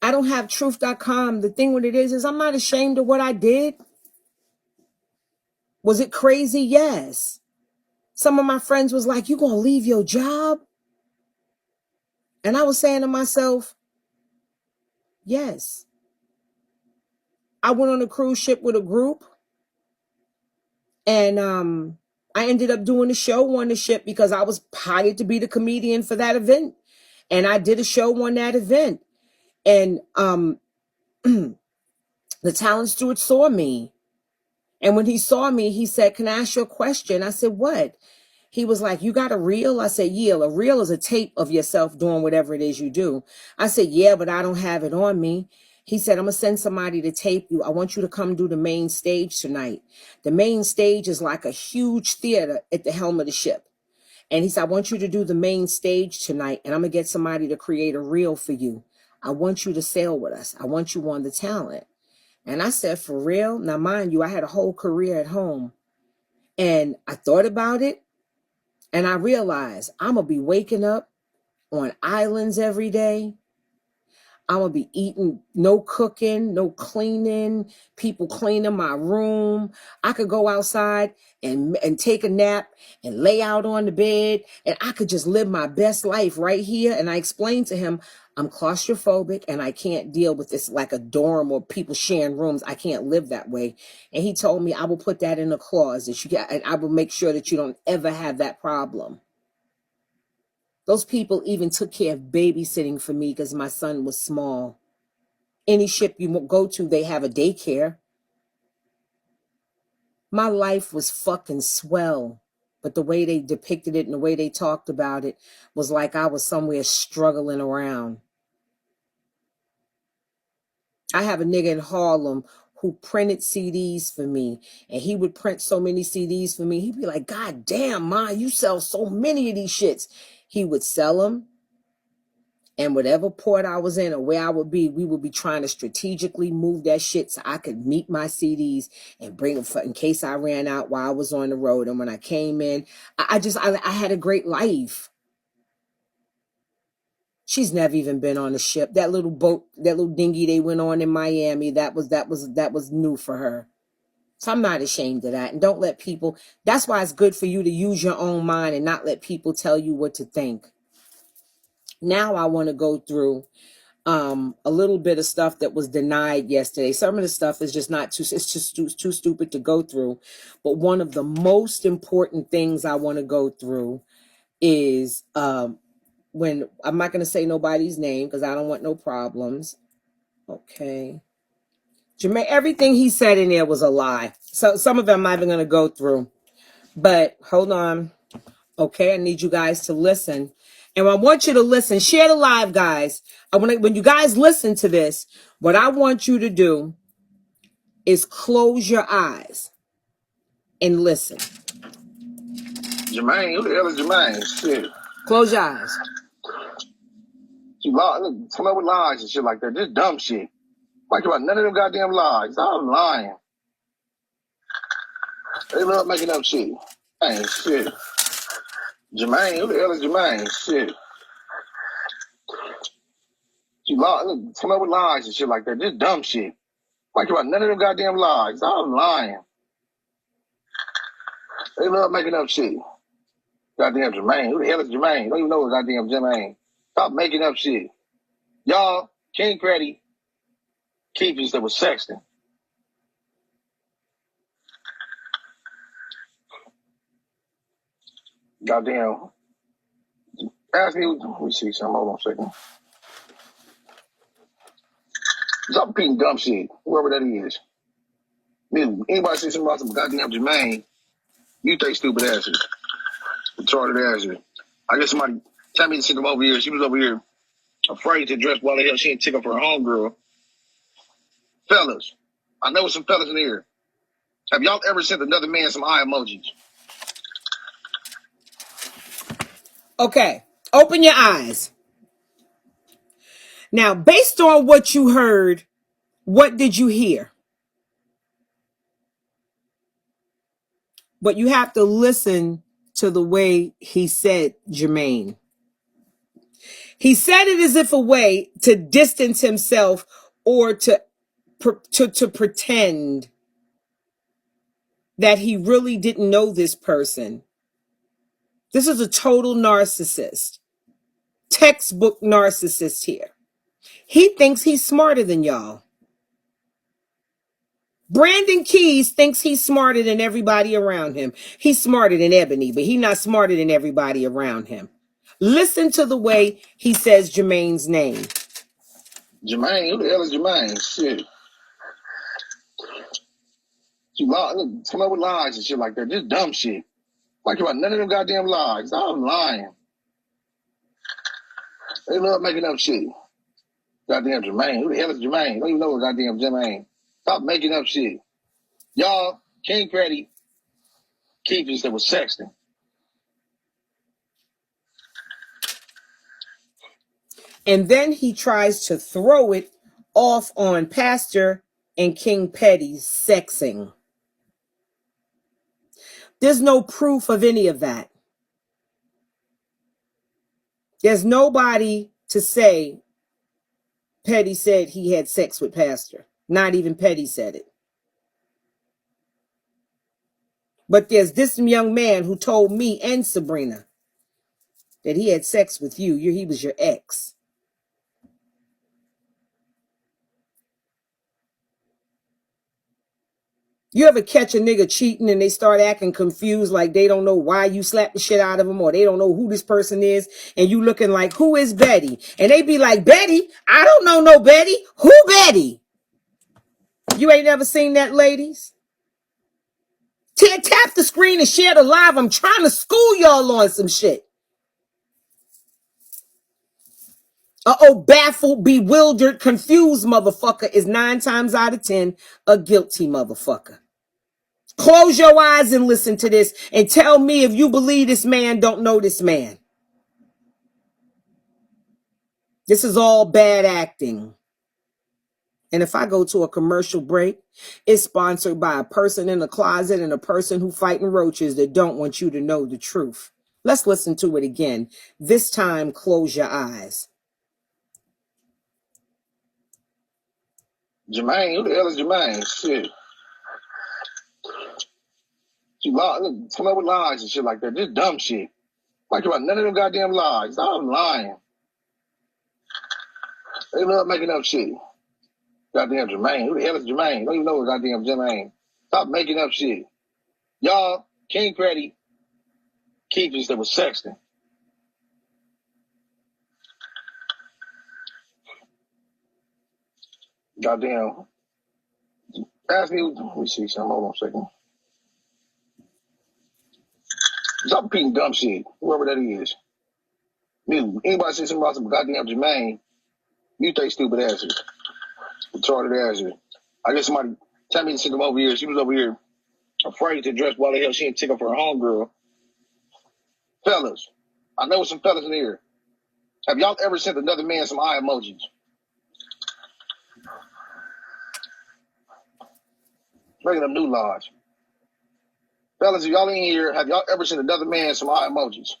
I don't have truth.com. The thing with it is I'm not ashamed of what I did. Was it crazy? Yes. Some of my friends was like, you gonna leave your job? And I was saying to myself, yes. I went on a cruise ship with a group, and I ended up doing a show on the ship because I was hired to be the comedian for that event. And I did a show on that event. And the talent steward saw me. And when he saw me, he said, can I ask you a question? I said, what? He was like, you got a reel? I said, yeah, a reel is a tape of yourself doing whatever it is you do. I said, yeah, but I don't have it on me. He said, I'm going to send somebody to tape you. I want you to come do the main stage tonight. The main stage is like a huge theater at the helm of the ship. And he said, I want you to do the main stage tonight, and I'm going to get somebody to create a reel for you. I want you to sail with us. I want you on the talent. And I said, for real? Now, mind you, I had a whole career at home. And I thought about it. And I realized I'm going to be waking up on islands every day. I'm going to be eating, no cooking, no cleaning, people cleaning my room. I could go outside and take a nap and lay out on the bed, and I could just live my best life right here. And I explained to him, I'm claustrophobic and I can't deal with this like a dorm or people sharing rooms. I can't live that way. And he told me, I will put that in a clause that you get, and I will make sure that you don't ever have that problem. Those people even took care of babysitting for me because my son was small. Any ship you go to, they have a daycare. My life was fucking swell. But the way they depicted it and the way they talked about it was like I was somewhere struggling around. I have a nigga in Harlem who printed CDs for me. And he would print so many CDs for me. He'd be like, God damn, Ma, you sell so many of these shits. He would sell them. And whatever port I was in or where I would be, we would be trying to strategically move that shit so I could meet my CDs and bring them for, in case I ran out while I was on the road. And when I came in, I had a great life. She's never even been on a ship. That little boat, that little dinghy they went on in Miami, that was new for her. So I'm not ashamed of that. And don't let people, that's why it's good for you to use your own mind and not let people tell you what to think. Now I want to go through a little bit of stuff that was denied yesterday. Some of the stuff is just not too, it's just too stupid to go through. But one of the most important things I want to go through is when, I'm not going to say nobody's name because I don't want no problems. Okay. Jermaine, everything he said in there was a lie. So some of them I'm not even going to go through. But hold on. Okay, I need you guys to listen. And I want you to listen. Share the live, guys. When you guys listen to this, what I want you to do is close your eyes and listen. Jermaine, who the hell is Jermaine? Shit. Close your eyes. She come up with lies and shit like that. This dumb shit. Like about none of them goddamn lies. I'm lying. They love making up shit. Hey, shit. Jermaine, who the hell is Jermaine? Shit. She come up with lies and shit like that. This dumb shit. Like about none of them goddamn lies. I'm lying. They love making up shit. Goddamn Jermaine. Who the hell is Jermaine? Don't even know what goddamn Jermaine. Stop making up shit. Y'all, King Creddy, Keyz that was sexting. Goddamn. Ask me, let me see something. Hold on a second. Stop repeating dumb shit, whoever that is. Anybody say something about some goddamn Jermaine, you take stupid asses. Retarded asses. I guess somebody, Tammy sent him over here. She was over here afraid to dress while the hell she didn't take up her homegirl. Fellas, I know some fellas in here. Have y'all ever sent another man some eye emojis? Okay, open your eyes. Now, based on what you heard, what did you hear? But you have to listen to the way he said Jermaine. He said it as if a way to distance himself or to pretend that he really didn't know this person. This is a total narcissist. Textbook narcissist here. He thinks he's smarter than y'all. Brandon Keyz thinks he's smarter than everybody around him. He's smarter than Ebony, but he's not smarter than everybody around him. Listen to the way he says Jermaine's name. Jermaine, who the hell is Jermaine? Shit. Come up with lies and shit like that. Just dumb shit. Like about none of them goddamn lies. I'm lying. They love making up shit. Goddamn Jermaine. Who the hell is Jermaine? Don't even know what goddamn Jermaine. Stop making up shit. Y'all, King Petty, Keyz that was sexting. And then he tries to throw it off on Pastor and King Petty's sexing. There's no proof of any of that. There's nobody to say Petty said he had sex with Pastor. Not even Petty said it. But there's this young man who told me and Sabrina that he had sex with you. He was your ex. You ever catch a nigga cheating and they start acting confused, like they don't know why you slapped the shit out of them, or they don't know who this person is, and you looking like, who is Betty? And they be like, Betty? I don't know no Betty. Who Betty? You ain't never seen that, ladies? Tap the screen and share the live. I'm trying to school y'all on some shit. Baffled, bewildered, confused motherfucker is 9 times out of 10 a guilty motherfucker. Close your eyes and listen to this and tell me if you believe this man don't know this man. This is all bad acting. And if I go to a commercial break, it's sponsored by a person in the closet and a person who fighting roaches that don't want you to know the truth. Let's listen to it again. This time, close your eyes. Jermaine, who the hell is Jermaine? Shit. Come up with lies and shit like that. Just dumb shit. Like about none of them goddamn lies. I'm lying. They love making up shit. Goddamn Jermaine. Who the hell is Jermaine? Don't even know what goddamn Jermaine. Stop making up shit. Y'all, King Petty, Keyz that was sexting. Goddamn. Ask me. Let me see something. Hold on a second. Stop repeating dumb shit. Whoever that is. Anybody say something about some goddamn Jermaine, you take stupid asses. Retarded asses. I guess somebody, Tammy sent them over here. She was over here afraid to dress while the hell she didn't take up for her homegirl. Fellas, I know some fellas in here. Have y'all ever sent another man some eye emojis? Making up new lies. Fellas, if y'all in here, have y'all ever sent another man some eye emojis?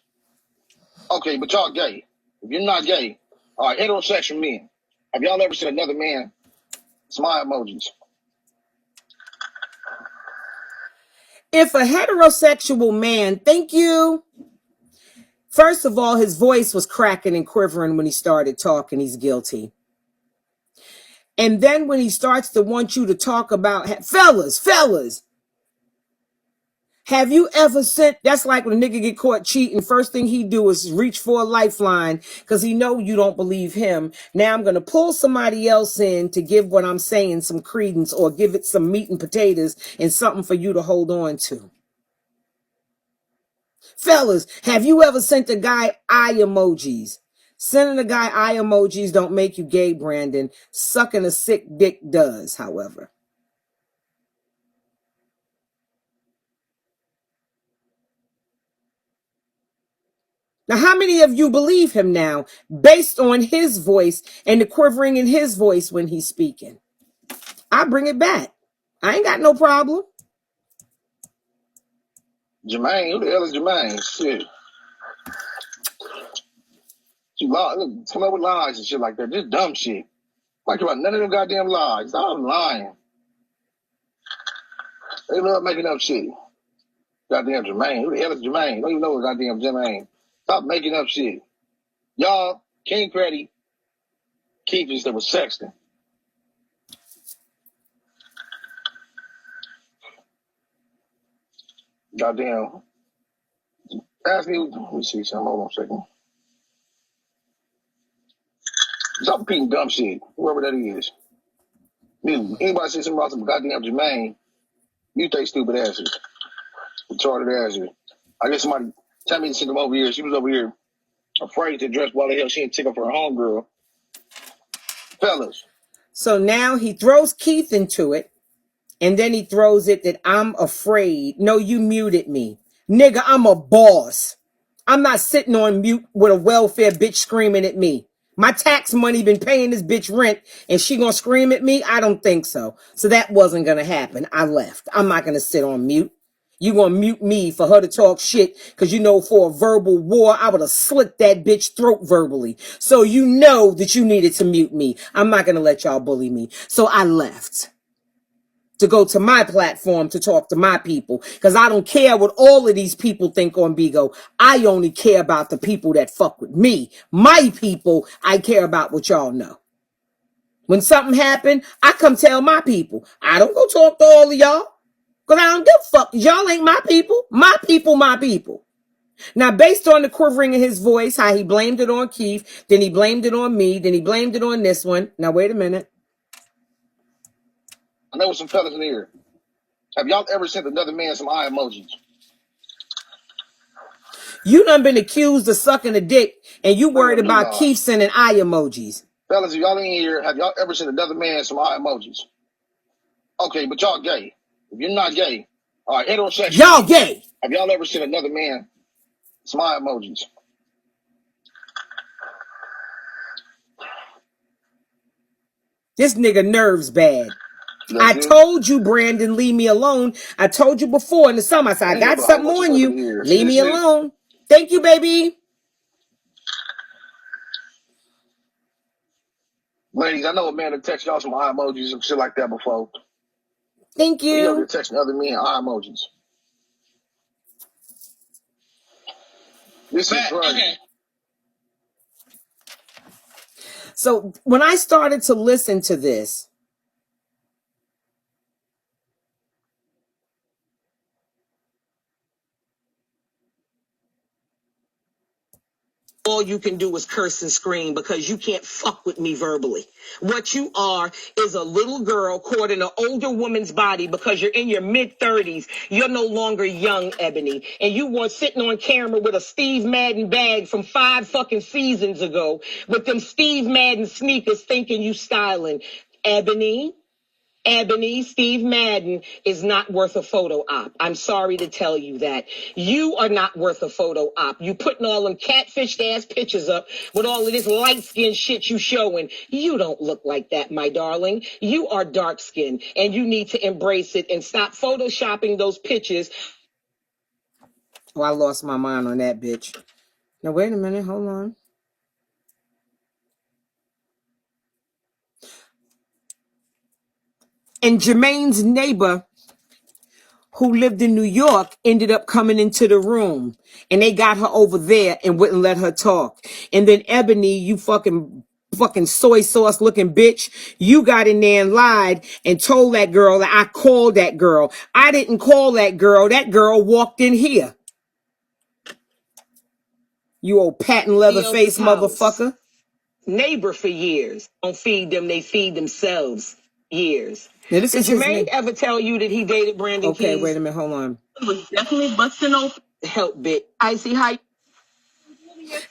Okay, but y'all gay. If you're not gay, all right, heterosexual men, have y'all ever sent another man some eye emojis? If a heterosexual man, thank you. First of all, his voice was cracking and quivering when he started talking. He's guilty. And then when he starts to want you to talk about, fellas, have you ever sent, that's like when a nigga get caught cheating, first thing he do is reach for a lifeline because he know you don't believe him. Now I'm going to pull somebody else in to give what I'm saying some credence or give it some meat and potatoes and something for you to hold on to. Fellas, have you ever sent a guy eye emojis? Sending a guy eye emojis don't make you gay, Brandon. Sucking a sick dick does, however. Now, how many of you believe him now based on his voice and the quivering in his voice when he's speaking? I bring it back. I ain't got no problem. Jermaine, who the hell is Jermaine? Shit. She lied. Come up with lies and shit like that. Just dumb shit. Like about none of them goddamn lies. Stop lying. They love making up shit. Goddamn Jermaine. Who the hell is Jermaine? Don't even know goddamn Jermaine. Stop making up shit. Y'all, King Petty, Keyz that was sexting. Goddamn. Ask me. Let me see something. Hold on a second. Stop repeating dumb shit. Whoever that is. Anybody say something about some goddamn Jermaine, you take stupid asses. Retarded asses. I guess somebody, Tammy sent them over here. She was over here afraid to dress while the hell she didn't take up her homegirl. Fellas. So now he throws Keyz into it, and then he throws it that I'm afraid. No, you muted me. Nigga, I'm a boss. I'm not sitting on mute with a welfare bitch screaming at me. My tax money been paying this bitch rent, and she gonna scream at me? I don't think so. So that wasn't gonna happen. I left. I'm not gonna sit on mute. You gonna mute me for her to talk shit, because you know for a verbal war, I would have slit that bitch throat verbally. So you know that you needed to mute me. I'm not gonna let y'all bully me. So I left to go to my platform to talk to my people, because I don't care what all of these people think on Bigo. I only care about the people that fuck with me. My people, I care about what y'all know. When something happened, I come tell my people. I don't go talk to all of y'all, because I don't give a fuck. Y'all ain't my people. My people, my people. Now, based on the quivering in his voice, how he blamed it on Keyz, then he blamed it on me, then he blamed it on this one. Now, wait a minute. I know some fellas in here. Have y'all ever sent another man some eye emojis? You done been accused of sucking a dick, and you worried about Keyz sending eye emojis. Fellas, if y'all in here, have y'all ever sent another man some eye emojis? Okay, but y'all gay. If you're not gay, all right, heterosexual. Y'all gay. Have y'all ever sent another man some eye emojis? This nigga nerves bad. I told you, Brandon, leave me alone. I told you before in the summer, I said, I got something on you. Leave me alone. Thank you, baby. Ladies, I know a man that text y'all some eye emojis and shit like that before. Thank you. He over here texting other men eye emojis. This is crazy. Okay. So when I started to listen to this, all you can do is curse and scream, because you can't fuck with me verbally. What you are is a little girl caught in an older woman's body, because you're in your mid-30s. You're no longer young, Ebony. And you were sitting on camera with a Steve Madden bag from 5 fucking seasons ago with them Steve Madden sneakers thinking you styling. Ebony, Steve Madden is not worth a photo op. I'm sorry to tell you that. You are not worth a photo op. You putting all them catfished ass pictures up with all of this light skin shit you showing. You don't look like that, my darling. You are dark skinned, and you need to embrace it and stop photoshopping those pictures. Oh, I lost my mind on that bitch. Now, wait a minute. Hold on. And Jermaine's neighbor, who lived in New York, ended up coming into the room, and they got her over there and wouldn't let her talk. And then Ebony, you fucking soy sauce looking bitch, you got in there and lied and told that girl that I called that girl. I didn't call that girl. That girl walked in here. You old patent leather face motherfucker. Neighbor for years. Don't feed them, they feed themselves. Years. Now, did Jermaine ever tell you that he dated Brandon Keyz? Okay, wait a minute, hold on. It was definitely busting open. Help, bitch. I see how you...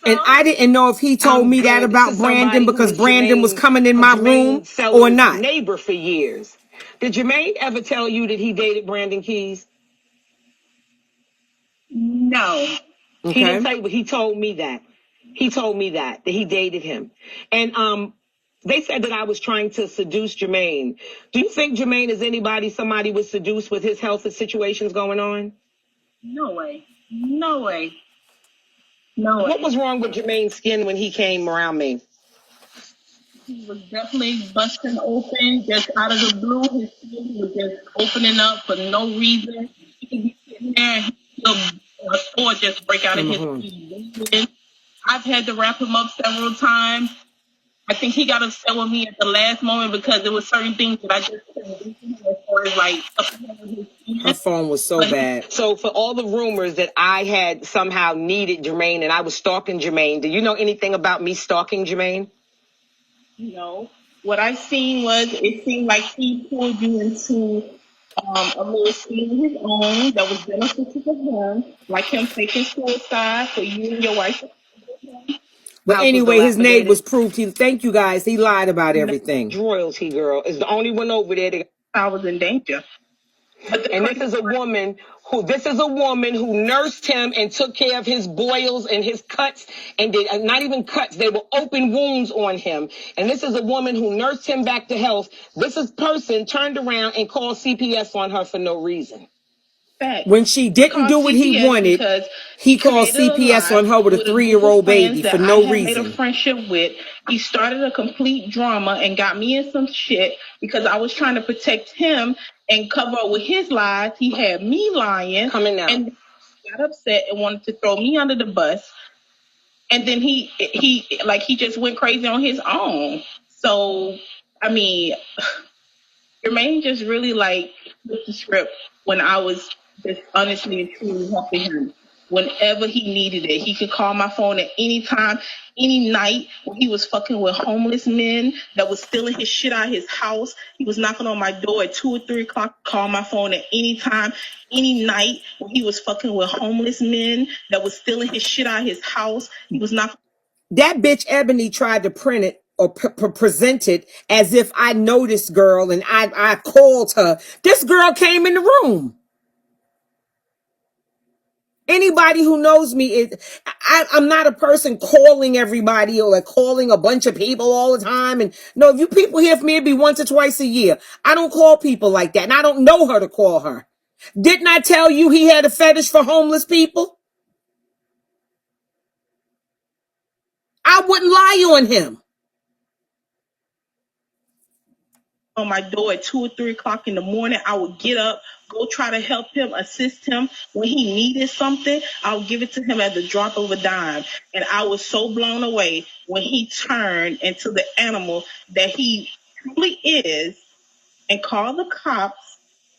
And I didn't know if he told me that about Brandon, because Brandon was coming in my room or not. Neighbor for years. Did Jermaine ever tell you that he dated Brandon Keyz? No. Okay. He didn't tell you, but he told me that. He told me that he dated him. And they said that I was trying to seduce Jermaine. Do you think Jermaine is somebody would seduce with his health situations going on? No way. No way. No. What was wrong with Jermaine's skin when he came around me? He was definitely busting open just out of the blue. His skin was just opening up for no reason. He could be sitting there and a sword just break out of his skin. I've had to wrap him up several times. I think he got upset with me at the last moment because there were certain things that I just couldn't do to him as far as like his skin. Her phone was so bad. So for all the rumors that I had somehow needed Jermaine and I was stalking Jermaine, do you know anything about me stalking Jermaine? No. What I seen was it seemed like he pulled you into a little scene of his own that was beneficial for him, like him taking suicide for you and your wife. But anyway, his name was proved. Thank you guys. He lied about everything. Royalty girl is the only one over there that I was in danger. And this is a woman who nursed him and took care of his boils and his cuts, and did not even cuts, they were open wounds on him. And this is a woman who nursed him back to health. This person turned around and called CPS on her for no reason. When she didn't do what he wanted, he called CPS on her with a 3-year-old baby for no reason. Made a friendship with. He started a complete drama and got me in some shit because I was trying to protect him and cover up with his lies. He had me lying. Coming out. And got upset and wanted to throw me under the bus. And then he just went crazy on his own. So, I mean, Jermaine just really flipped the script when I was just honestly and truly helping him. Whenever he needed it, he could call my phone at any time, any night. When he was fucking with homeless men that was stealing his shit out of his house, he was knocking on my door at 2 or 3 o'clock. Call my phone at any time, any night. When he was fucking with homeless men that was stealing his shit out of his house, he was knocking. That bitch Ebony tried to print it or present it as if I know this girl and I called her. This girl came in the room. Anybody who knows me, I'm not a person calling everybody or calling a bunch of people all the time. And no, if you people hear from me, it'd be once or twice a year. I don't call people like that. And I don't know her to call her. Didn't I tell you he had a fetish for homeless people? I wouldn't lie on him. On my door at 2 or 3 o'clock in the morning, I would get up, go try to help him, assist him. When he needed something, I would give it to him at the drop of a dime. And I was so blown away when he turned into the animal that he truly is and called the cops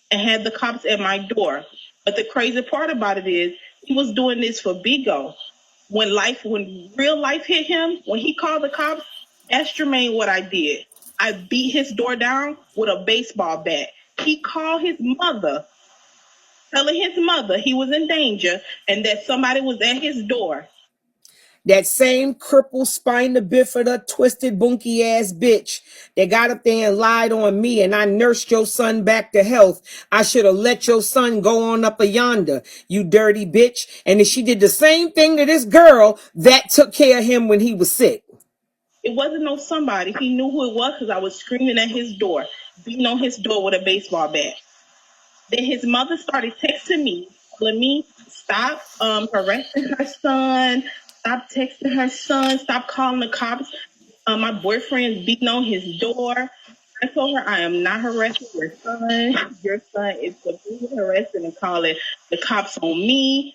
and had the cops at my door. But the crazy part about it is he was doing this for bigo. When real life hit him, when he called the cops, ask Jermaine what I did. I beat his door down with a baseball bat. He called his mother, telling his mother he was in danger and that somebody was at his door. That same crippled, spina bifida, twisted, bunky ass bitch that got up there and lied on me and I nursed your son back to health. I should have let your son go on up a yonder, you dirty bitch. And then she did the same thing to this girl that took care of him when he was sick. It wasn't no somebody. He knew who it was because I was screaming at his door, beating on his door with a baseball bat. Then his mother started texting me, telling me, stop harassing her son, stop texting her son, stop calling the cops. My boyfriend's beating on his door. I told her I am not harassing your son. Your son is completely harassing and calling the cops on me.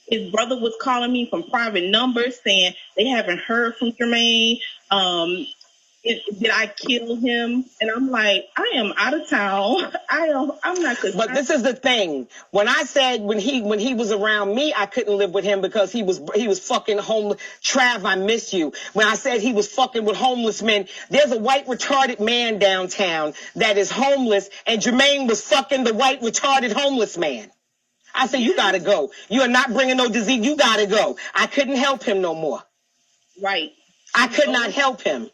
His brother was calling me from private numbers saying they haven't heard from Jermaine. Did I kill him? And I'm like, I am out of town. I'm not concerned. But this is the thing. When I said when he was around me, I couldn't live with him because he was fucking homeless. Trav, I miss you. When I said he was fucking with homeless men, there's a white retarded man downtown that is homeless, and Jermaine was fucking the white retarded homeless man. I said, you gotta go. You are not bringing no disease. You gotta go. I couldn't help him no more. Right. I could not help him.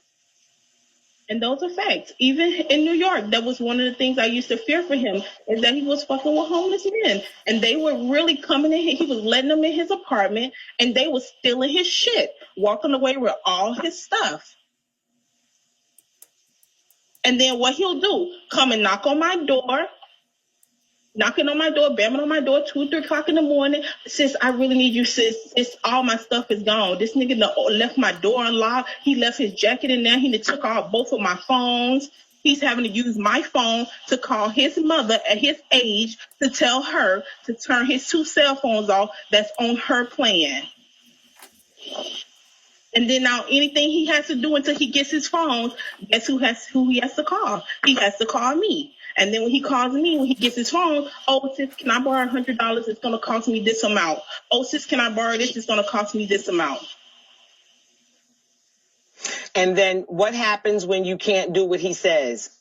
And those are facts. Even in New York, that was one of the things I used to fear for him, is that he was fucking with homeless men. And they were really coming in. He was letting them in his apartment, and they was stealing his shit, walking away with all his stuff. And then what he'll do, come and knock on my door knocking on my door, banging on my door, 2, 3 o'clock in the morning. Sis, I really need you, sis. All my stuff is gone. This nigga left my door unlocked. He left his jacket in there. He took off both of my phones. He's having to use my phone to call his mother at his age to tell her to turn his 2 cell phones off that's on her plan. And then now anything he has to do until he gets his phone, guess who he has to call? He has to call me. And then when he calls me, when he gets his phone, oh, sis, can I borrow $100? It's going to cost me this amount. Oh, sis, can I borrow this? It's going to cost me this amount. And then what happens when you can't do what he says?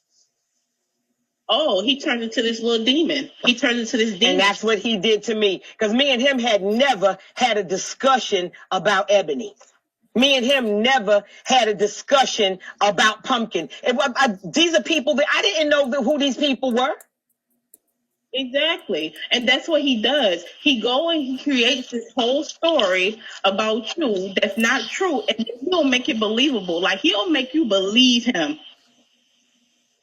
Oh, he turns into this little demon. He turns into this demon. And that's what he did to me. Because me and him had never had a discussion about Ebony. Me and him never had a discussion about Pumpkin. These are people that I didn't know who these people were. Exactly. And that's what he does. He go and he creates this whole story about you that's not true. And he'll make it believable. Like, he'll make you believe him.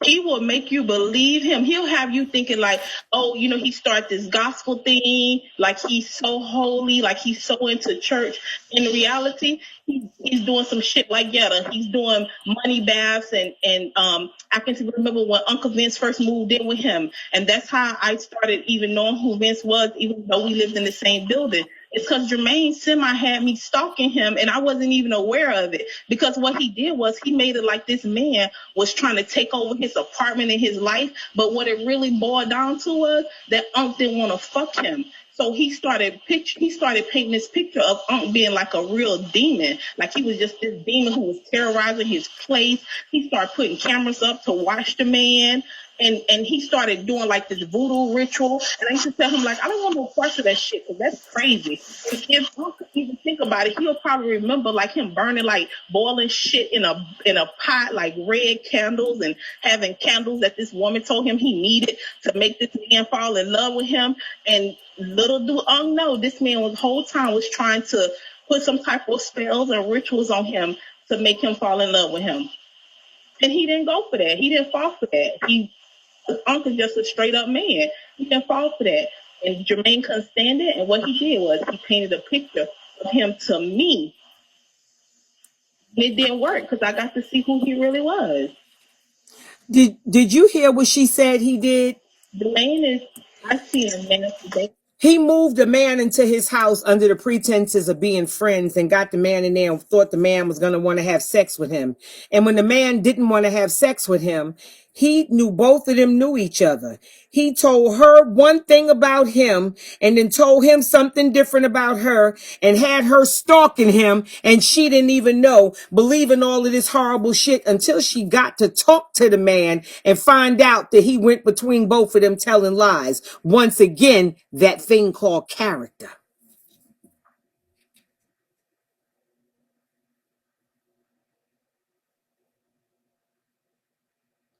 He will make you believe him. He'll have you thinking like, oh, you know, he started this gospel thing, like he's so holy, like he's so into church. In reality, he's doing some shit like Yetta. He's doing money baths and I can remember when Uncle Vince first moved in with him. And that's how I started even knowing who Vince was, even though we lived in the same building. It's because Jermaine Semi had me stalking him and I wasn't even aware of it. Because what he did was he made it like this man was trying to take over his apartment and his life. But what it really boiled down to was that Unc didn't want to fuck him. So he started painting this picture of Unc being like a real demon. Like he was just this demon who was terrorizing his place. He started putting cameras up to watch the man. And he started doing like this voodoo ritual. And I used to tell him, like, I don't want no parts of that shit because that's crazy. And if Unc could even think about it, he'll probably remember like him burning like boiling shit in a pot, like red candles, and having candles that this woman told him he needed to make this man fall in love with him. And little do Unc know, this man was whole time was trying to put some type of spells and rituals on him to make him fall in love with him. And he didn't go for that. He didn't fall for that. Uncle just a straight up man. He didn't fall for that. And Jermaine couldn't stand it. And what he did was he painted a picture of him to me. And it didn't work because I got to see who he really was. Did you hear what she said he did? Jermaine is, I see him, man. He moved a man into his house under the pretenses of being friends and got the man in there and thought the man was going to want to have sex with him. And when the man didn't want to have sex with him, he knew both of them knew each other. He told her one thing about him and then told him something different about her and had her stalking him. And she didn't even know, believing all of this horrible shit until she got to talk to the man and find out that he went between both of them telling lies. Once again, that thing called character.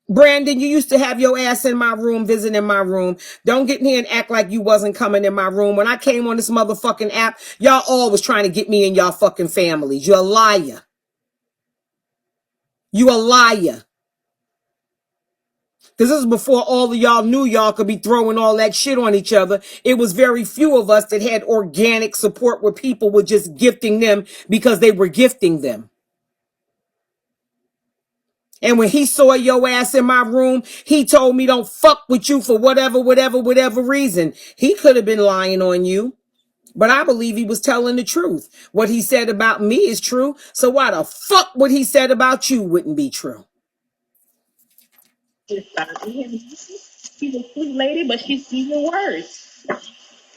Brandon, you used to have your ass in my room, visiting my room. Don't get me and act like you wasn't coming in my room. When I came on this motherfucking app, y'all all was trying to get me in y'all fucking families. You're a liar. You a liar. Because this is before all of y'all knew y'all could be throwing all that shit on each other. It was very few of us that had organic support where people were just gifting them because they were gifting them. And when he saw your ass in my room, he told me don't fuck with you for whatever reason. He could have been lying on you, but I believe he was telling the truth. What he said about me is true. So why the fuck what he said about you wouldn't be true? She's a sweet lady, but she's even worse.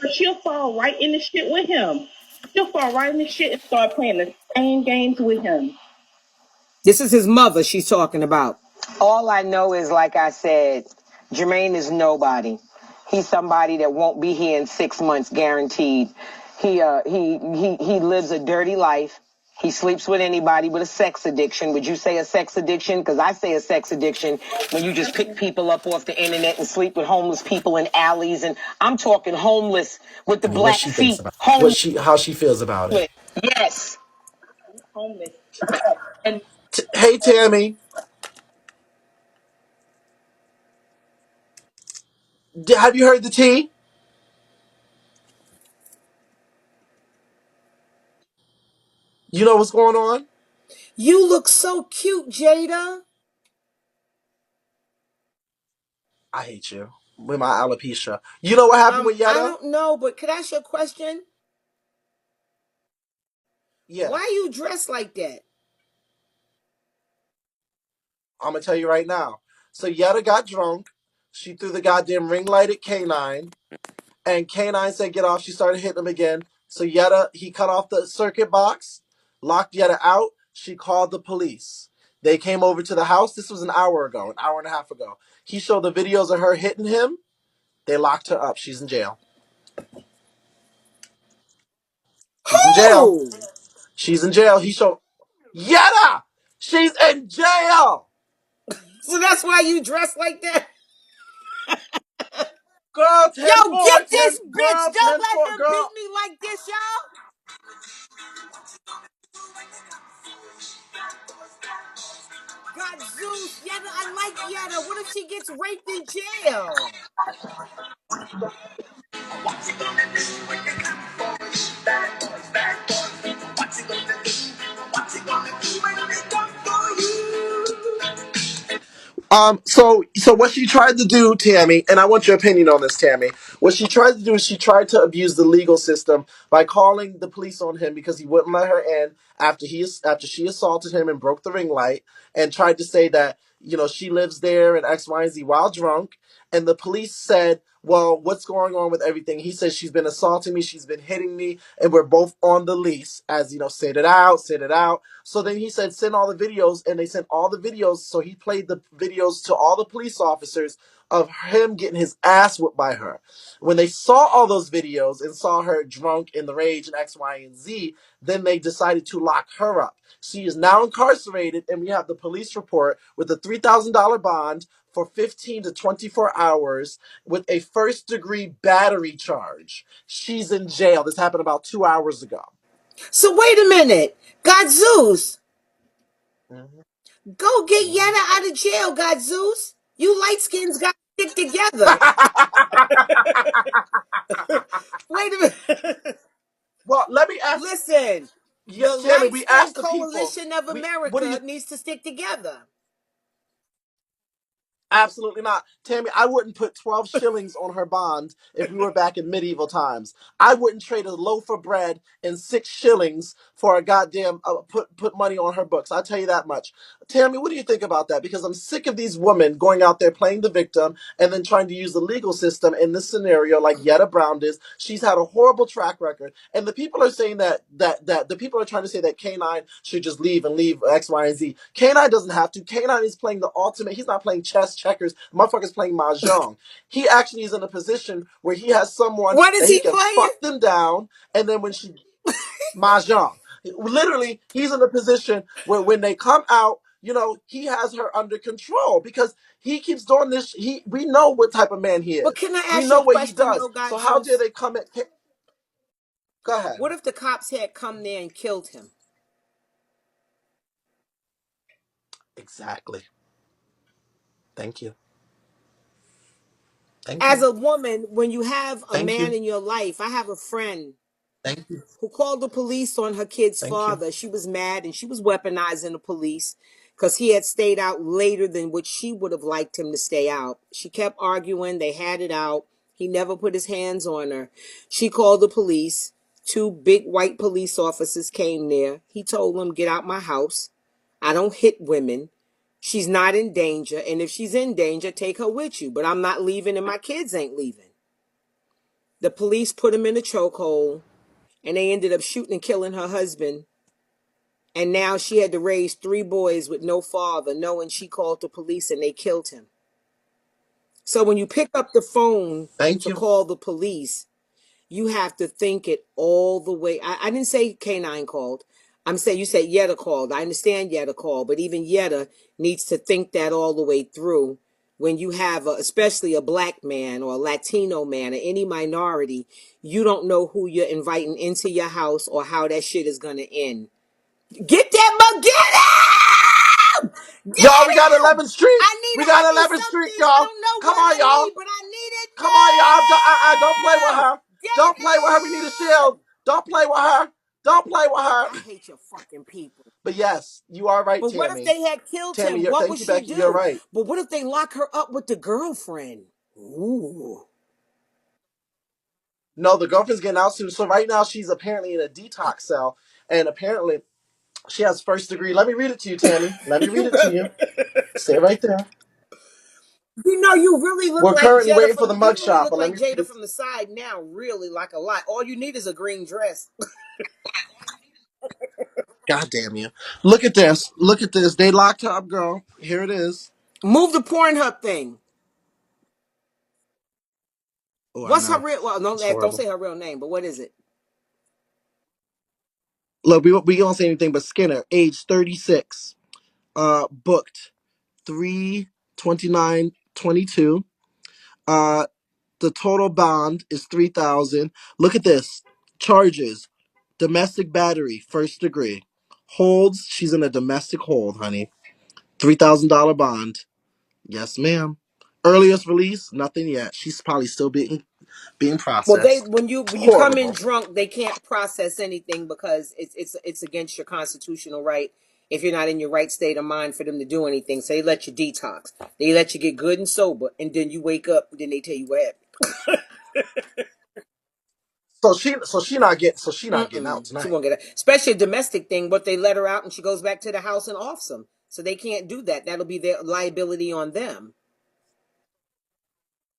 But she'll fall right in the shit with him. She'll fall right in the shit and start playing the same games with him. This is his mother she's talking about. All I know is, like I said, Jermaine is nobody. He's somebody that won't be here in 6 months, guaranteed. He lives a dirty life. He sleeps with anybody with a sex addiction. Would you say a sex addiction? Because I say a sex addiction when you just pick people up off the internet and sleep with homeless people in alleys. And I'm talking homeless with the black feet. How she feels about it. Yes. Homeless. And Hey, Tammy. Have you heard the tea? You know what's going on? You look so cute, Jada. I hate you with my alopecia. You know what happened with I Yetta? don't know, but could I ask you a question? Yeah, Why you dressed like that? I'm gonna tell you right now. So Yetta got drunk. She threw the goddamn ring light at K9, and K9 said get off. She started hitting him again. So Yetta, he cut off the circuit box, locked Yetta out. She called the police. They came over to the house. This was an hour ago, an hour and a half ago. He showed the videos of her hitting him. They locked her up. She's in jail. She's in jail. Who? She's in jail. He showed Yetta. She's in jail. So that's why you dressed like that? Girl, Yo, 10-4, get 10, this bitch. girl, Don't 10-4, let him beat girl. me like this, y'all. God Zeus, Yetta, I like Yetta. What if she gets raped in jail? What you gonna do when they come for you? Bad boys, bad boys. What you gonna do? What you gonna do when they come for you? So what she tried to do, Tammy, and I want your opinion on this, Tammy. What she tried to do is she tried to abuse the legal system by calling the police on him because he wouldn't let her in after she assaulted him and broke the ring light, and tried to say that she lives there and X, Y, and Z while drunk. And the police said, "Well, what's going on with everything?" He says, "She's been assaulting me, she's been hitting me, and we're both on the lease." As sit it out, sit it out. So then he said, send all the videos, and they sent all the videos. So he played the videos to all the police officers of him getting his ass whipped by her. When they saw all those videos and saw her drunk in the rage and X, Y, and Z, then they decided to lock her up. She is now incarcerated, and we have the police report with a $3,000 bond for 15 to 24 hours with a first-degree battery charge. She's in jail. This happened about 2 hours ago. So wait a minute. God Zeus, Mhm. go get Mhm. Yetta out of jail, God Zeus. You light skins got to stick together. Wait a minute. Well, let me ask. Listen, Yeah, the Tammy, Light we Skin asked the people. Coalition of What do America you? needs to stick together. Absolutely not. Tammy, I wouldn't put 12 shillings on her bond if we were back in medieval times. I wouldn't trade a loaf of bread and 6 shillings for a goddamn put money on her books. I'll tell you that much. Tammy, what do you think about that? Because I'm sick of these women going out there playing the victim and then trying to use the legal system in this scenario like Yetta Brown is. She's had a horrible track record. And the people are saying that the people are trying to say that K9 should just leave and leave X, Y, and Z. K9 doesn't have to. K9 is playing the ultimate. He's not playing chess, checkers. Motherfucker's playing mahjong. He actually is in a position where he has someone What is that he he can playing? fuck them down, and then when she mahjong, literally, he's in a position where when they come out, he has her under control because he keeps doing this. We know what type of man he But is. can I We ask you know a what he question does. though, God So how dare Zeus? they come at? Go ahead. What if the cops had come there and killed him? Exactly. Thank you. Thank As you. a woman, when you have a Thank man you. in your life, I have a friend Thank you. who called the police on her kid's Thank you. father. She was mad and she was weaponizing the police because he had stayed out later than what she would have liked him to stay out. She kept arguing. They had it out. He never put his hands on her. She called the police. Two big white police officers came there. He told them, get out my house. I don't hit women. She's not in danger. And if she's in danger, take her with you. But I'm not leaving and my kids ain't leaving. The police put him in a chokehold and they ended up shooting and killing her husband. And now she had to raise 3 boys with no father, knowing she called the police and they killed him. So when you pick up the phone Thank to you. call the police, you have to think it all the way. I didn't say K9 called. I'm saying you said Yetta called. I understand Yetta called, but even Yetta needs to think that all the way through. When you have, especially a black man or a Latino man or any minority, you don't know who you're inviting into your house or how that shit is going to end. Get that mug, get him! Y'all, we got Get him! 11th Street. I We got need 11th Street, something. I y'all. don't know Come what on, I y'all. need, but I need it Come on, y'all. Don't play with her. Don't play with her. We need a shield. Damn! Don't play with her. Don't play with her. I hate your fucking people. But yes, you are right, But what if Tammy. they had killed Tammy, him? What would thank you, she Becky. You're do? right. But what if they lock her up with the girlfriend? Ooh. No, the girlfriend's getting out soon. So right now she's apparently in a detox cell, and apparently she has first degree. Let me read it to you, Tammy. Let me read You it to you. Stay right there. you really look We're like currently Jada waiting for the from you really mugshot, look but let like me read Jada it. from the side now, really like a lot. All you need is a green dress. God damn you. Look at this. Look at this. They locked her up, girl. Here it is. Move the Pornhub thing. Oh, I What's her know. real? Well, no, It's don't horrible. say her real name. But what is it? Look, we don't say anything but Skinner, age 36. Booked 3/29/22. Uh, the total bond is 3,000. Look at this. Charges: domestic battery, first degree. Holds: she's in a domestic hold, honey. $3,000 bond. Yes, ma'am. Earliest release: nothing yet. She's probably still being Well, they processed. when you come in Horrible. drunk, they can't process anything because it's against your constitutional right if you're not in your right state of mind for them to do anything. So they let you detox. They let you get good and sober, and then you wake up. And then they tell you what happened. So she not getting out She tonight. won't get it. Especially a domestic thing, but they let her out and she goes back to the house and offs them. So they can't do that. That'll be their liability on them.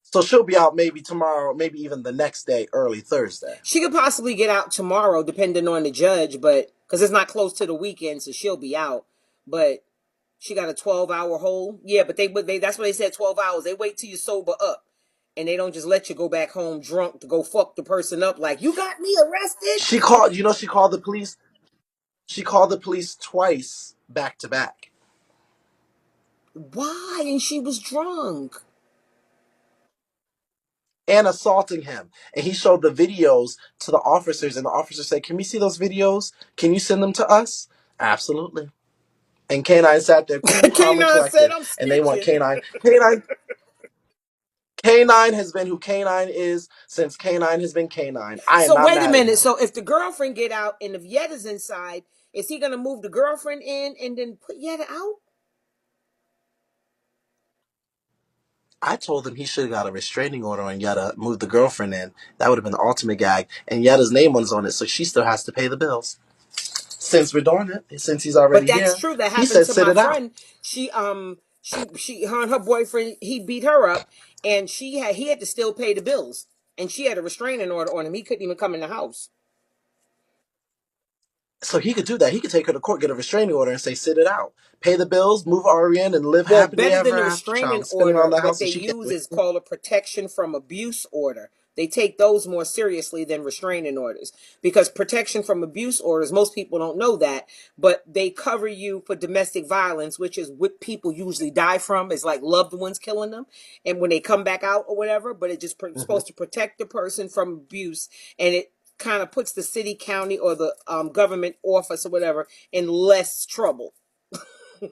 So she'll be out maybe tomorrow, maybe even the next day, early Thursday. She could possibly get out tomorrow, depending on the judge, but because it's not close to the weekend, so she'll be out. But she got a 12-hour hold. Yeah, but they that's what they said, 12 hours. They wait till you sober up. And they don't just let you go back home drunk to go fuck the person up like, you got me arrested? She called, she called the police. She called the police twice back to back Why? And she was drunk. and assaulting him. And he showed the videos to the officers, and the officers said, "Can we see those videos? Can you send them to us?" Absolutely. And Canine sat there, cool, calm, and K9 said, collected. I'm And they want snitching. Canine. Canine has been who Canine is since Canine has been Canine. I am So not wait a mad at minute. him. So if the girlfriend get out and if Yetta's inside, is he gonna move the girlfriend in and then put Yetta out? I told him he should have got a restraining order on Yetta, moved the girlfriend in. That would have been the ultimate gag. And Yetta's name was on it, so she still has to pay the bills. Since we're doing it, since he's But already that's here, true. That he happened said to sit my it out. friend. She her and her boyfriend, he beat her up and he had to still pay the bills. And she had a restraining order on him. He couldn't even come in the house. So he could do that. He could take her to court, get a restraining order, and say sit it out. Pay the bills, move Ari in, and live Well, happily better than ever the after, restraining child. Spending on order, the what house they and she can't use do is it. called a protection from abuse order. They take those more seriously than restraining orders because protection from abuse orders, most people don't know that, but they cover you for domestic violence, which is what people usually die from, is like loved ones killing them. And when they come back out or whatever, but it just Hmm. supposed to protect the person from abuse. And it kind of puts the city, county, or the government office or whatever in less trouble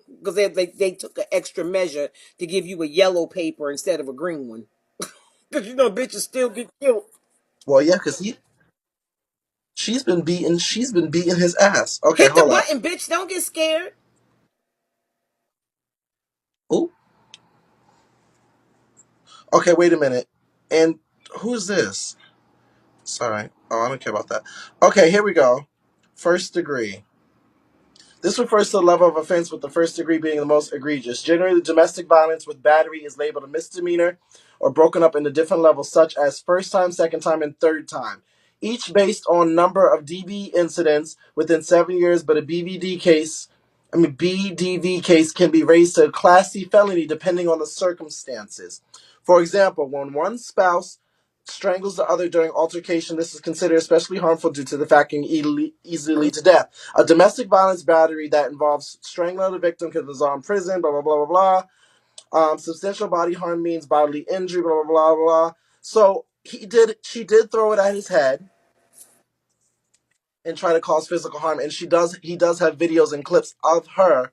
because they took an extra measure to give you a yellow paper instead of a green one. Because bitches still get killed. Well, yeah, because she's been beating his ass. Okay, Hit the hold up. button, bitch. Don't get scared. Oh, okay, wait a minute. And who's this? Sorry. Oh, I don't care about that. Okay, here we go. First degree. This refers to the level of offense with the first degree being the most egregious. Generally, domestic violence with battery is labeled a misdemeanor or broken up into different levels, such as first time, second time, and third time. Each based on number of DV incidents within 7 years, but a BDV case can be raised to a Class C felony depending on the circumstances. For example, when one spouse strangles the other during altercation, this is considered especially harmful due to the fact it can easily lead to death. A domestic violence battery that involves strangling the victim can result in prison, blah, blah, blah, blah, blah. Substantial body harm means bodily injury, blah, blah, blah, blah. So she did throw it at his head and try to cause physical harm. And he does have videos and clips of her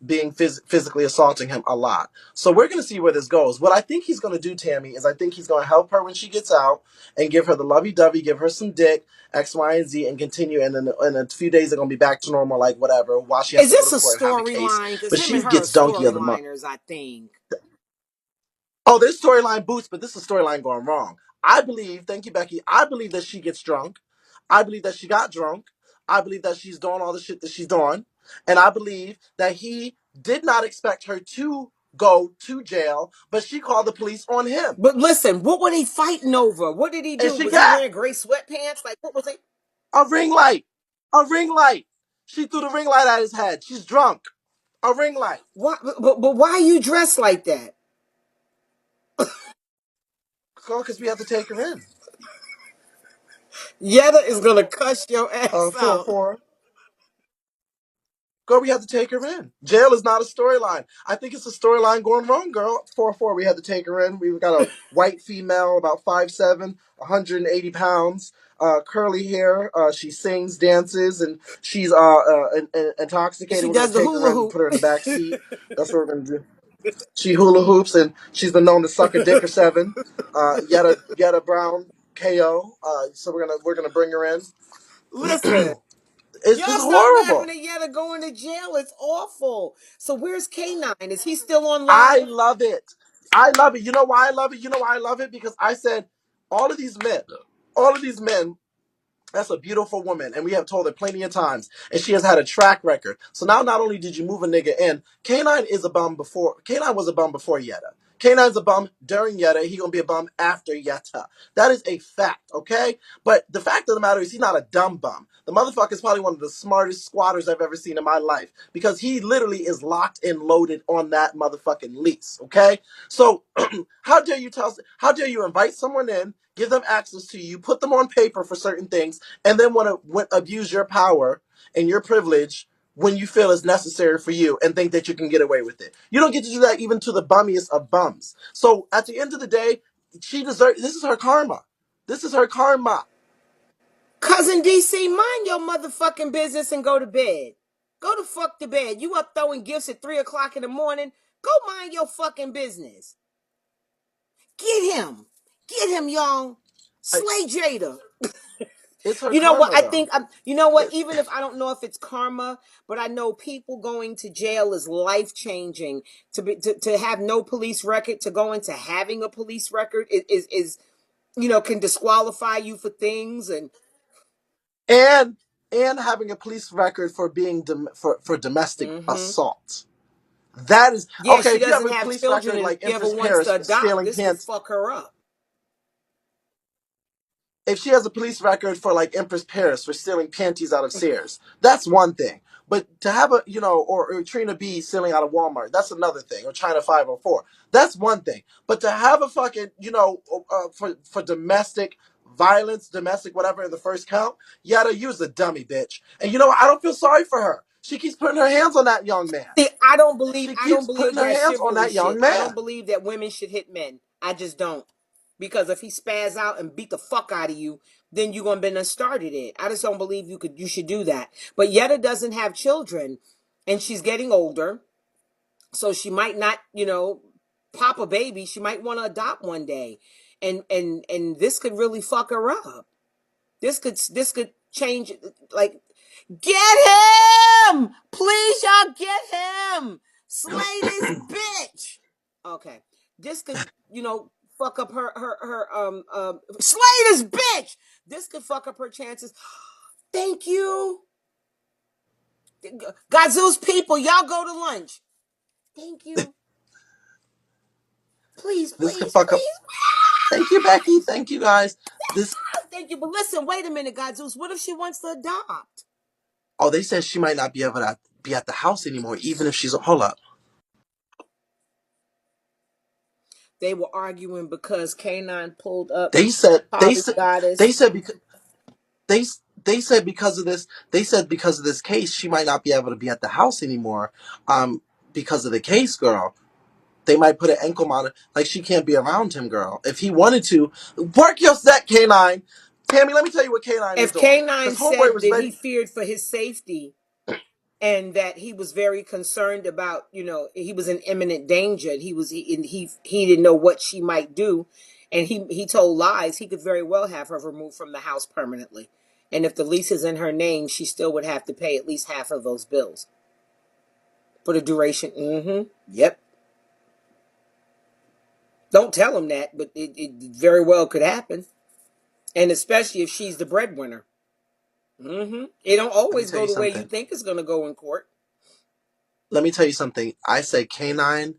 being physically assaulting him a lot. So we're going to see where this goes. What I think he's going to do, Tammy, is I think he's going to help her when she gets out and give her the lovey-dovey, give her some dick, X, Y, and Z, and continue. And then in a few days, they're going to be back to normal, like whatever, while she has Is to go to this a court and have a case. storyline? Because But him she and her are gets donkey of the month. storyliners, I think. Oh, there's storyline boots, but this is storyline going wrong. I believe, thank you, Becky, I believe that she gets drunk. I believe that she got drunk. I believe that she's doing all the shit that she's doing. And I believe that he did not expect her to go to jail, but she called the police on him. But listen, what were they fighting over? What did he And do? she Was he got wearing gray sweatpants? Like, what was it? a ring light. A ring light. She threw the ring light at his head. She's drunk. A ring light. Why, but why are you dressed like that? Because we have to take her in. Yetta is going to cuss your ass out. 4-4. Girl, we had to take her in. Jail is not a storyline. I think it's a storyline going wrong, girl. 4-4, we had to take her in. We've got a white female, about 5'7", 180 pounds, curly hair. She sings, dances, and she's intoxicated. She We're going does to the take her hula in and hoop. put her in the back seat. That's what we're going to do. She hula hoops, and she's been known to suck a dick or seven. Yetta Brown, KO. So we're gonna bring her in. Listen, It's y'all just stop laughing horrible. at Yetta going to jail. It's awful. So where's K9? Is he still on I live? love it. I love it. You know why I love it? You know why I love it? Because I said all of these men, that's a beautiful woman, and we have told her plenty of times, and she has had a track record. So now, not only did you move a nigga in, K9 is a bum before. K9 was a bum before Yetta. K9's a bum during Yetta. He gonna be a bum after Yetta. That is a fact, okay? But the fact of the matter is, he's not a dumb bum. The motherfucker is probably one of the smartest squatters I've ever seen in my life, because he literally is locked and loaded on that motherfucking lease, okay? So how dare you invite someone in, give them access to you, put them on paper for certain things, and then want to abuse your power and your privilege when you feel it's necessary for you and think that you can get away with it. You don't get to do that even to the bummiest of bums. So at the end of the day, this is her karma. This is her karma. Cousin DC, mind your motherfucking business and go to bed. Go to fuck to bed. You up throwing gifts at 3 o'clock in the morning. Go mind your fucking business. Get him. Get him, y'all. Slay Jada. It's her You know what? karma, I though. think, you know what? Even if I don't know if it's karma, but I know people going to jail is life changing. To have no police record, to go into having a police record is can disqualify you for things. And having a police record for being for domestic assault. That is Yeah, okay. she If you have doesn't a have police children, record and if like she ever Empress wants to Paris adopt, stealing this could panties, fuck her up. if she has a police record for like Empress Paris for stealing panties out of Sears, that's one thing. But to have or Trina B stealing out of Walmart, that's another thing. Or China 504, that's one thing. But to have a fucking, for domestic violence, domestic whatever in the first count, Yada, you's a dummy, bitch. And you know what? I don't feel sorry for her. She keeps putting her hands on that young man. See, I don't believe She keeps putting her that hands on chivalry that young shit. I don't man. believe that women should hit men. I just don't. Because if he spaz out and beat the fuck out of you, then you're gonna be started it. I just don't believe you should do that. But Yetta doesn't have children, and she's getting older, so she might not, pop a baby. She might want to adopt one day, and this could really fuck her up. This could change. Like, get him, please, y'all, get him. Slay this bitch. Okay, this could fuck up her slay this bitch. This could fuck up her chances. Thank you, Godzo's people. Y'all go to lunch. Thank you. Please, This could please, fuck up. please. Thank you, Becky. Thank you, guys. This. Thank you. But listen, wait a minute, Godzoos. What if she wants to adopt? Oh, they said she might not be able to be at the house anymore, even if she's. Hold up. They were arguing because K9 pulled up They said. They Polly said. They Goddess. said because they said because of this. They said because of this case, she might not be able to be at the house anymore. Because of the case, girl. They might put an ankle monitor. Like, she can't be around him, girl. If he wanted to, work your set, K9. Tammy, let me tell you what K9 is If doing. K9 Because Homeboy said was that he ready. feared for his safety and that he was very concerned about, he was in imminent danger. He didn't know what she might do, and he told lies. He could very well have her removed from the house permanently, and if the lease is in her name, she still would have to pay at least half of those bills for the duration. Yep. Don't tell him that, but it very well could happen, and especially if she's the breadwinner. It don't Let me always tell go you the way you something. think it's going to go in court. Let me tell you something. I say K9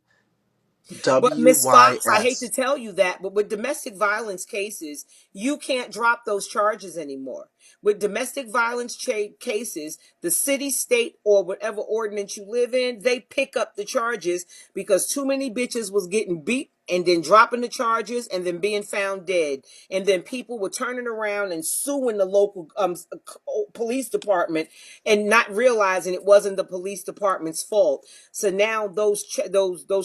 But Miss Fox, I hate to WYS. tell you that, but with domestic violence cases, you can't drop those charges anymore. With domestic violence cases, the city, state, or whatever ordinance you live in, they pick up the charges because too many bitches was getting beat and then dropping the charges and then being found dead. And then people were turning around and suing the local police department and not realizing it wasn't the police department's fault. So now those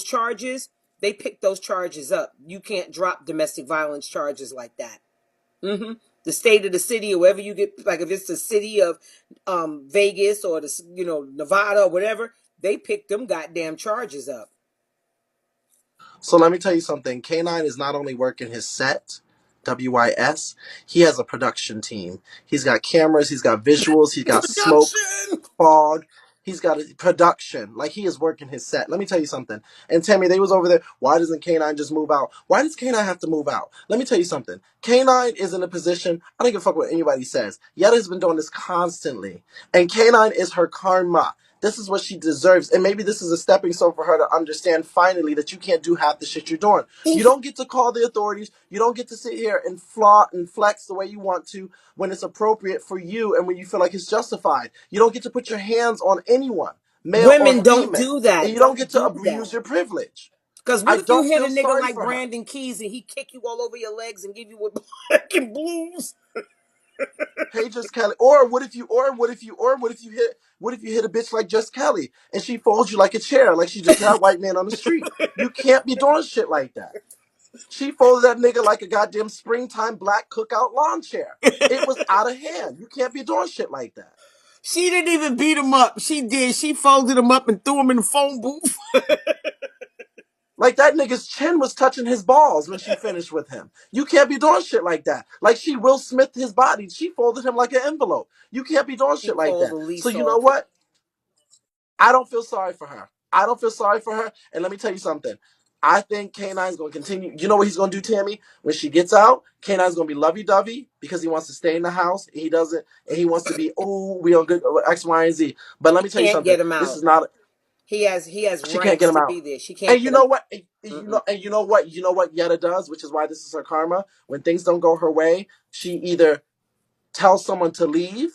charges, they pick those charges up. You can't drop domestic violence charges like that. The state of the city, or wherever you get, like if it's the city of Vegas or the Nevada or whatever, they pick them goddamn charges up. So let me tell you something. K9 is not only working his set, WYS, he has a production team. He's got cameras, he's got visuals, he's got smoke, Production. fog. He's got a production. Like, he is working his set. Let me tell you something. And Tammy, they was over there. Why doesn't K9 just move out? Why does K9 have to move out? Let me tell you something. K9 is in a position, I don't give a fuck what anybody says. Yetta has been doing this constantly. And K9 is her karma. This is what she deserves. And maybe this is a stepping stone for her to understand finally that you can't do half the shit you're doing. You don't get to call the authorities. You don't get to sit here and flaunt and flex the way you want to when it's appropriate for you and when you feel like it's justified. You don't get to put your hands on anyone, male or Women don't female. do And that. you don't Don't get to do abuse that. your privilege. Because I what if you don't hit a feel nigga sorry like for her. Brandon Keyz and he kick you all over your legs and give you a fucking blues? Hey, Just Kelly. Or what if you hit a bitch like Just Kelly and she folds you like a chair, like she just hit that white man on the street? You can't be doing shit like that. She folded that nigga like a goddamn springtime black cookout lawn chair. It was out of hand. You can't be doing shit like that. She didn't even beat him up. She did. She folded him up and threw him in the phone booth. Like, that nigga's chin was touching his balls when she finished with him. You can't be doing shit like that. Like, she Will Smith his body. She folded him like an envelope. You can't be doing She shit like pulled that. the So lease you know off. what? I don't feel sorry for her. I don't feel sorry for her. And let me tell you something. I think K9's going to continue. You know what he's going to do, Tammy? When she gets out, K9's going to be lovey-dovey because he wants to stay in the house. And he wants to be, oh, we on good X, Y, and Z. But let me tell you Can't something. get him This out. is not, He has she can't get rights him to out. be there. She And can't you get him know what? out. You know what Yetta does, which is why this is her karma. When things don't go her way, she either tells someone to leave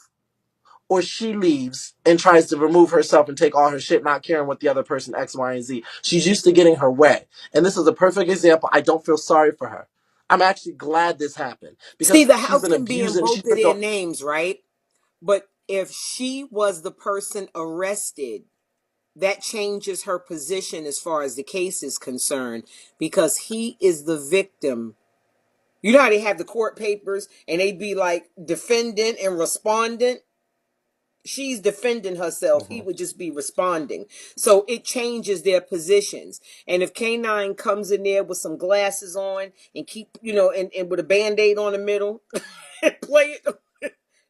or she leaves and tries to remove herself and take all her shit, not caring what the other person X, Y, and Z. She's used to getting her way. And this is a perfect example. I don't feel sorry for her. I'm actually glad this happened See, because the she's house been can be in abusing. She's both of been their doing. names, right? But if she was the person arrested, that changes her position as far as the case is concerned because he is the victim. You know how they have the court papers and they'd be like defendant and respondent? She's defending herself. He Mhm. would just be responding. So it changes their positions. And if K9 comes in there with some glasses on and keep, and with a band-aid on the middle and play it,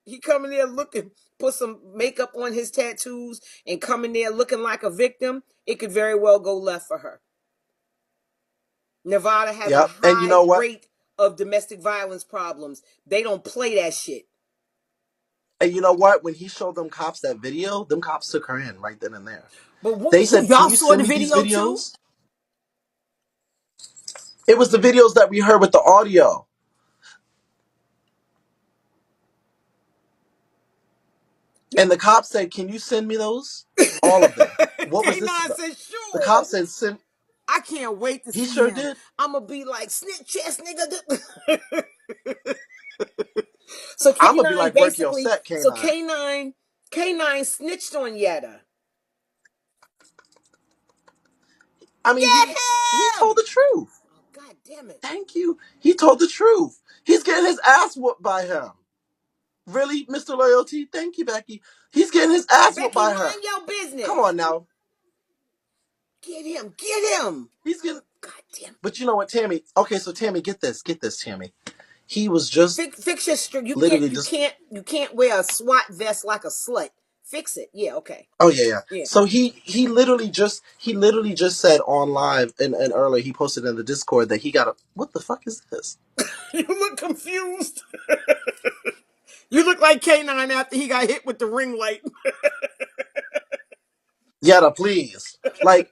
he come in there looking, put some makeup on his tattoos and come in there looking like a victim, it could very well go left for her. Nevada has a Yep. And you high know what? rate of domestic violence problems. They don't play that shit. And you know what? When he showed them cops that video, them cops took her in right then and there. But They who said, "Can y'all you saw send the me these video too? videos?" It was the videos that we heard with the audio. And the cops said, "Can you send me those? All of them." What was this K9 about? said, The sure. cops said, "Send." I can't wait to He see sure him. did. I'm going to be like, snitch chest, nigga. So I'm gonna be K9 like, work your basically, set, so K9. K9 snitched on Yetta. I mean, Get he told him! the truth. Oh, God damn it. Thank you. He told the truth. He's getting his ass whooped by him. Really, Mr. Loyalty? Thank you, Becky. He's getting his ass whooped Becky, by her. mind your business. Come on now. Get him. Get him. He's getting... God damn. But you know what, Tammy? Okay, so Tammy, get this, Tammy. He was just Fix your string. You literally can't wear a SWAT vest like a slut. Fix it. Yeah, okay. Oh yeah. Yeah. So he literally just said on live and earlier he posted in the Discord that he got a... What the fuck is this? You look confused. You look like K9 after he got hit with the ring light. Yada, please. Like,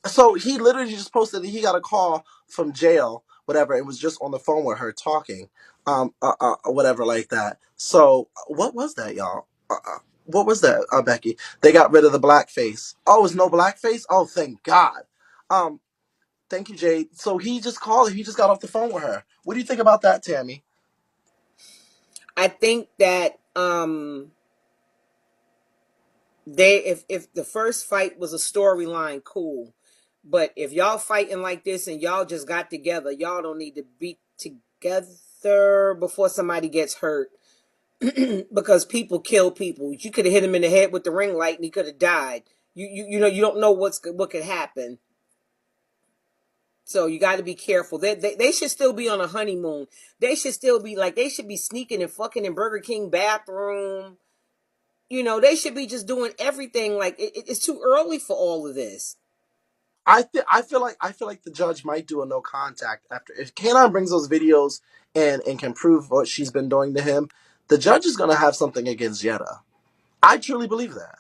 so he literally just posted that he got a call from jail, whatever. It was just on the phone with her talking, whatever like that. So what was that, y'all? What was that, Becky? They got rid of the blackface. Oh, it's no blackface? Oh, thank God. Thank you, Jade. So he just called her. He just got off the phone with her. What do you think about that, Tammy? I think that if the first fight was a storyline, cool. But if y'all fighting like this and y'all just got together, y'all don't need to be together before somebody gets hurt. Because people kill people. You could have hit him in the head with the ring light and he could have died. You know, you don't know what could happen. So you got to be careful. They should still be on a honeymoon. They should still be they should be sneaking and fucking in Burger King bathroom. You know, they should be just doing everything. Like it's too early for all of this. I feel like the judge might do a no contact after if Kanan brings those videos and can prove what she's been doing to him. The judge is gonna have something against Yetta. I truly believe that.